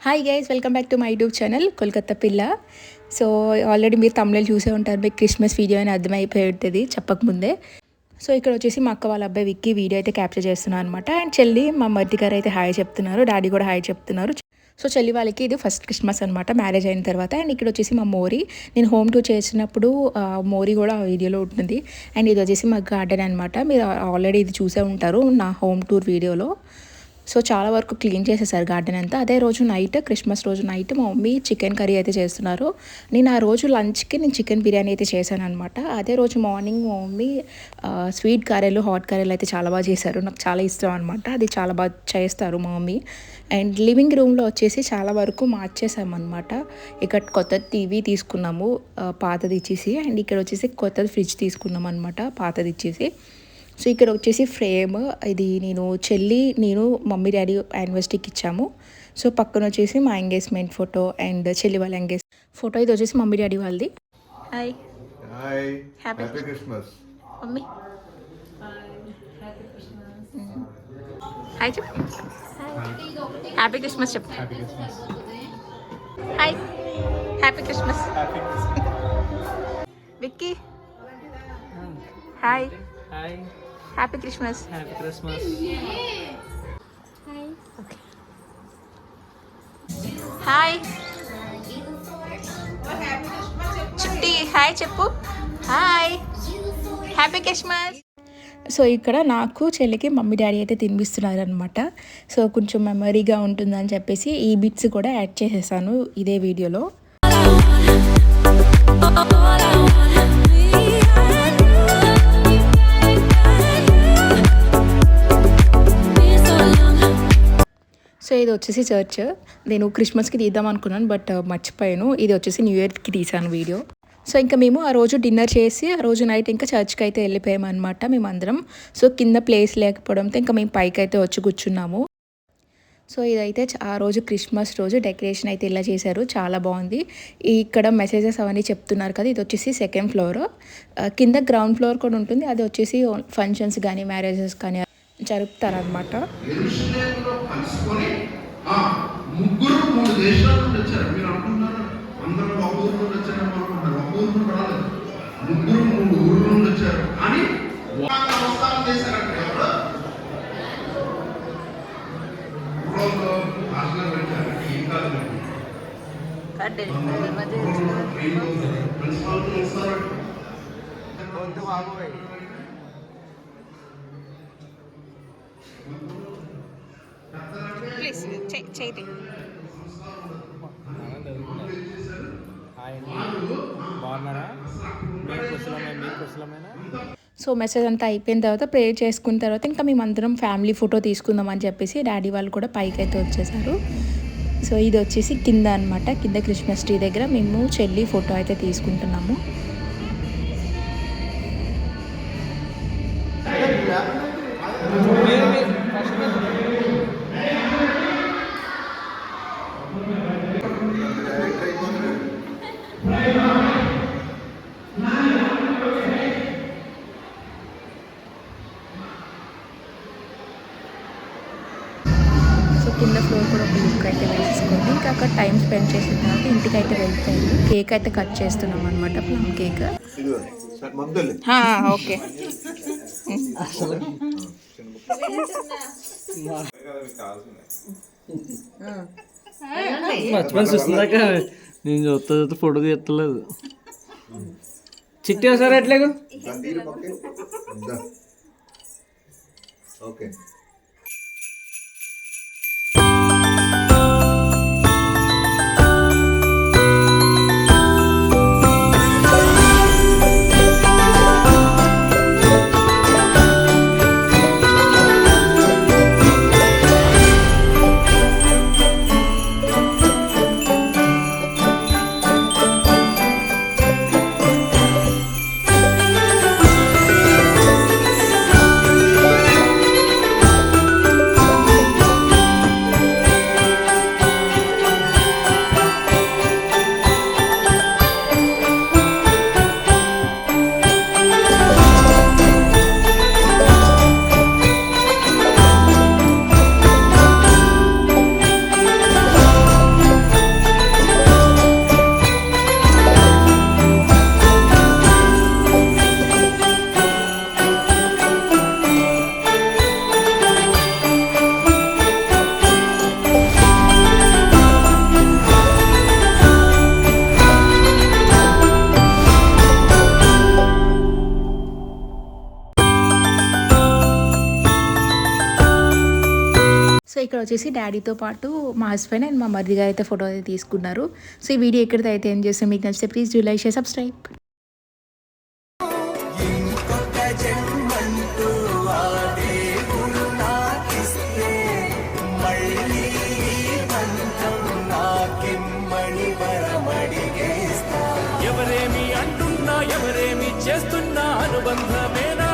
Hi guys, welcome back to my YouTube channel Kolkata పిల్ల. So already మీరు తమిళ చూసే ఉంటారు, మీకు క్రిస్మస్ వీడియో అని అర్థమైపోయి ఉంటుంది చెప్పకముందే. సో ఇక్కడ వచ్చేసి మా అక్క వాళ్ళ అబ్బాయి విక్కీ వీడియో అయితే క్యాప్చర్ చేస్తున్నారు అనమాట. అండ్ చెల్లి మా మరిది గారు అయితే హాయ్ చెప్తున్నారు, డాడీ కూడా హాయ్ చెప్తున్నారు. సో చెల్లి వాళ్ళకి ఇది ఫస్ట్ క్రిస్మస్ అనమాట మ్యారేజ్ అయిన తర్వాత. అండ్ ఇక్కడ వచ్చేసి మా మోరీ, నేను హోమ్ టూర్ చేసినప్పుడు మోరీ కూడా ఆ వీడియోలో ఉంటుంది. అండ్ ఇది వచ్చేసి మా గార్డెన్ అనమాట. మీరు ఆల్రెడీ ఇది చూసే ఉంటారు నా హోమ్ టూర్ వీడియోలో. సో చాలా వరకు క్లీన్ చేసేసారు గార్డెన్ అంతా. అదే రోజు నైట్, క్రిస్మస్ రోజు నైట్ మా మమ్మీ చికెన్ కర్రీ అయితే చేస్తున్నారు. నేను ఆ రోజు లంచ్కి చికెన్ బిర్యానీ అయితే చేశాను అనమాట. అదే రోజు మార్నింగ్ మా మమ్మీ స్వీట్ కర్రీలు, హాట్ కర్రీలు అయితే చాలా బాగా చేశారు. నాకు చాలా ఇష్టం అనమాట, అది చాలా బాగా చేస్తారు మా మమ్మీ. అండ్ లివింగ్ రూమ్లో వచ్చేసి చాలా వరకు మార్చేసామన్నమాట. ఇక్కడ కొత్త టీవీ తీసుకున్నాము పాతది ఇచ్చేసి. అండ్ ఇక్కడ వచ్చేసి కొత్తది ఫ్రిడ్జ్ తీసుకున్నాం అనమాట పాతది ఇచ్చేసి. సో ఇక్కడ వచ్చేసి ఫ్రేమ్, ఇది నేను మమ్మీ డాడీ యానివర్సరీకి ఇచ్చాము. సో పక్కన వచ్చేసి మా ఎంగేజ్మెంట్ ఫోటో అండ్ చెల్లి వాళ్ళ ఫోటో. ఇది వచ్చేసి మమ్మీ డాడీ వాళ్ళది. Hi happy Christmas mummy. Hi చెప్పు, హ్యాపీ క్రిస్మస్ చెప్పు. Hi happy Christmas Vicky. Hi happy Christmas. Happy Christmas. Hi చిట్టి హాయ్ చెప్పు. Hi happy Christmas. సో ఇక్కడ నాకు చెల్లికి మమ్మీ డాడీ అయితే తినిపిస్తున్నారు అనమాట. సో కొంచెం మెమరీగా ఉంటుందని చెప్పేసి ఈ బిట్స్ కూడా యాడ్ చేసేసాను ఇదే వీడియోలో. సో ఇది వచ్చేసి చర్చ్. నేను క్రిస్మస్కి తీద్దాం అనుకున్నాను, బట్ మర్చిపోయాను. ఇది వచ్చేసి న్యూ ఇయర్కి తీసాను వీడియో. సో ఇంకా మేము ఆ రోజు డిన్నర్ చేసి ఆ రోజు నైట్ ఇంకా చర్చ్కి అయితే వెళ్ళిపోయామన్నమాట మేమందరం. సో కింద ప్లేస్ లేకపోవడంతో ఇంకా మేము పైకి అయితే వచ్చి కూర్చున్నాము. సో ఇదైతే ఆ రోజు క్రిస్మస్ రోజు డెకరేషన్ అయితే ఇలా చేశారు, చాలా బాగుంది. ఇక్కడ మెసేజెస్ అవన్నీ చెప్తున్నారు కదా. ఇది వచ్చేసి సెకండ్ ఫ్లోర్, కింద గ్రౌండ్ ఫ్లోర్ కూడా ఉంటుంది. అది వచ్చేసి ఫంక్షన్స్ కానీ మ్యారేజెస్ కానీ జరుపుతారనమాట. ముగ్గురు మూడు దేశాల నుండి వచ్చారు. మీరు అనుకుంటున్నారు అందరూ ఒక ఊరు నుండి వచ్చారు అనుకుంటున్నారు. ఒక ఊరు నుండి రాలేదు, ముగ్గురు మూడు ఊర్ల నుండి వచ్చారు. కానీ నమస్కారం చేశారంటే ఎవరు భాషలో పెట్టారు. ఏం కాదు ప్రిన్సిపాల్ ఇస్తారు. సో మెసేజ్ అంతా అయిపోయిన తర్వాత ప్రేయర్ చేసుకున్న తర్వాత ఇంకా మేమందరం ఫ్యామిలీ ఫోటో తీసుకుందాం అని చెప్పేసి డాడీ వాళ్ళు కూడా పైకి అయితే వచ్చేసారు. సో ఇది వచ్చేసి కింద అనమాట, కింద క్రిస్మస్ ట్రీ దగ్గర మేము చెల్లి ఫోటో అయితే తీసుకుంటున్నాము. కింద ఫ్లోర్ కూడా ఒక లుక్ అయితే వేసేసుకోండి. ఇంకా అక్కడ టైం స్పెండ్ చేసిన తర్వాత ఇంటికి అయితే వెళ్తాము. కేక్ అయితే కట్ చేస్తున్నాం అనమాట, ప్లమ్ కేక్. ఓకే మర్చిపోయి చూస్తుందాక నేను చూస్తా ఫోటో తీయట్లేదు. చిట్టి ఒకసారి ఎట్లేదు. ఓకే సో ఇక్కడ వచ్చేసి డాడీతో పాటు మా హస్బెండ్ అండ్ మా మరిది గారు అయితే ఫోటో అయితే తీసుకున్నారు. సో ఈ వీడియో ఎక్కడితో అయితే ఏం చేస్తే మీకు నచ్చితే please do like share subscribe. ఇంకొక జన్మంటూ ఆ దేవుడు నాకిస్తే మళ్ళీ ఈ బంధం నాకిమ్మని వరమడిగేస్తా. ఎవరేమి అంటున్నా ఎవరేమి చేస్తున్నా అనుబంధమేనా